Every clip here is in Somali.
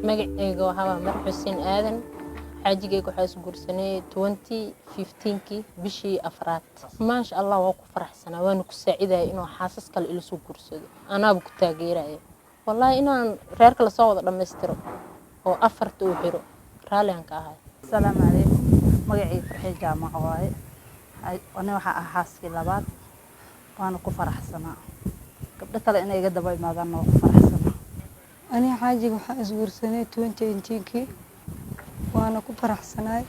magacayga waxaa Mar Xuseen Aadan xaajigayga waxaa isku guursanay 2015kii bishii afraad maasha Allah waa ku faraxsanaa waan ku saaciday inuu xaasas kale ila soo guursado anaaba ku taageerayo wallahi inaan reerka la soo wada dhameystiro oo afarta uu xiro raaliyan ka ahay السلام عليكم magacay farxay jaamac waaye ana waxa xaaskii labaad waana ku faraxsanaa gabdho kale inay iga daba imaadaan oo ku faraxsanaa ani xaajiga waxa isguursanay 2018kii waana ku faraxsanaay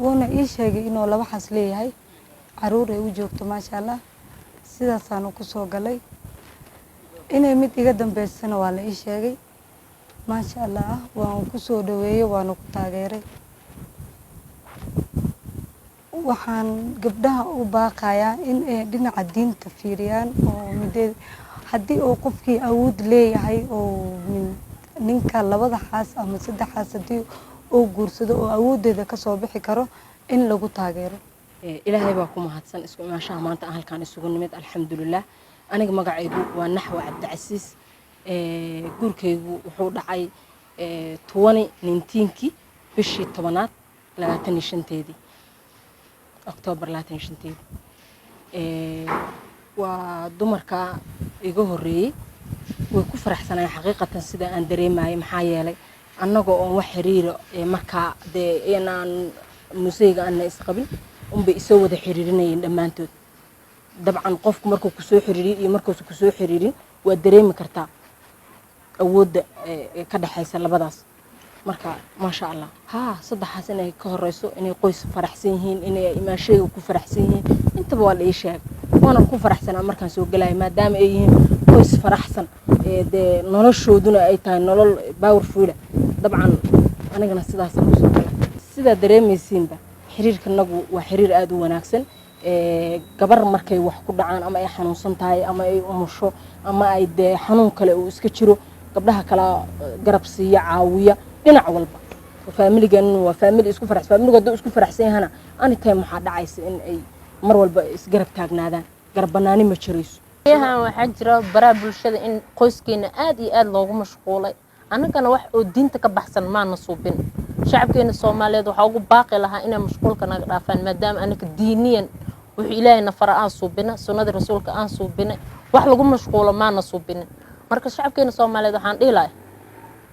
wana ii sheegay inuu laba xas leeyahay caruur ay u joogto maasha Allah sidaas aan ku soo galay inay mid iga dambeysana waa la ii sheegay maasha Allah waan ku soo dhaweeyay waana ku taageeray waxaan gabdhaha u baaqayaa in ay dhinaca diinta fiiriyaan oo midee haddii uu qofkii awood leeyahay oo ninka labada xaas ama saddex xaas haddii uu guursado oo awoodeeda ka soo bixi karo in lagu taageero ilaahay baa ku mahadsan isku imaashaha maanta aan halkaan isugu nimid alxamdulillah aniga magacaygu waa Naxwa Cabdicasiis guurkaygu wuxuu dhacay 2019kii bishii 10aad 25teedii October 25teedii waa dumarka iga horeeyay way ku faraxsanay xaqiiqatan sida aan dareemayo maxaa yeelay annagoo oo wax xiriir marka inaan museyga aan isqabin bay isoo wada xiriirinayeen dhamaantood dabcan qofku markuu ku soo xiriiriyo iyo markuu ku soo xiriirin waa dareemi kartaa awoodda ka dhaxaysa labadaas marka maasha Allah saddexaas inay ka horeyso inay qoys faraxsan yihiin inay imaashayga ku faraxsan yihiin intaba waa la ii sheegay waana ku faraxsanaa markaan soo galay maadaama ay yihiin qoys faraxsan noloshooduna ay tahay nolol powerful dabcan anigana sidaas aan soo galay sida dareemaysiinba xiriirkanagu waa xiriir aad u wanaagsan gabar markay wax ku dhacaan ama ay xanuunsan tahay ama ay umusho ama ay xanuun kale uu iska jiro gabdhaha kala garab siiya caawiya dhinac walba family-gan waa family isku faraxsan family-gooda isku faraxsan yahay ani tay waxa dhacaysa in ay mar walba isgarab taagnaadaan garab banaani ma jirayso waxaa jira baraa bulshada in qoyskeena aad iyo aad loogu mashquulay annagana wax oo diinta ka baxsan ma nasuubin shacabkeena Soomaaliyeed waxa ugu baaqi lahaa inay mashquulka naga dhaafaan maadaama anaka diiniyan wuxuu Ilaahay nafara aan suubina sunnada rasuulka aan suubina wax lagu mashquulo ma nasuubin marka shacabkeena Soomaaliyeed waxaan dhiilay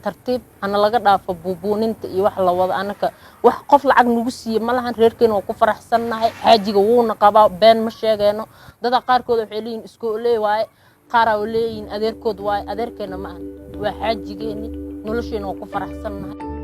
tartiib ana laga dhaafo buubuuninta iyo wax la wada anaka wax qof lacag nagu siiyo malahan reerkeena oo ku faraxsanahay xaajiga wuuna qabaa been ma sheegayno dada qaar kood waxay leeyihiin isku leeyahay qaar oo leeyihiin adeerkood waay adeerkeena ma aha waa xaajigeeni nolosheena oo ku faraxsanahay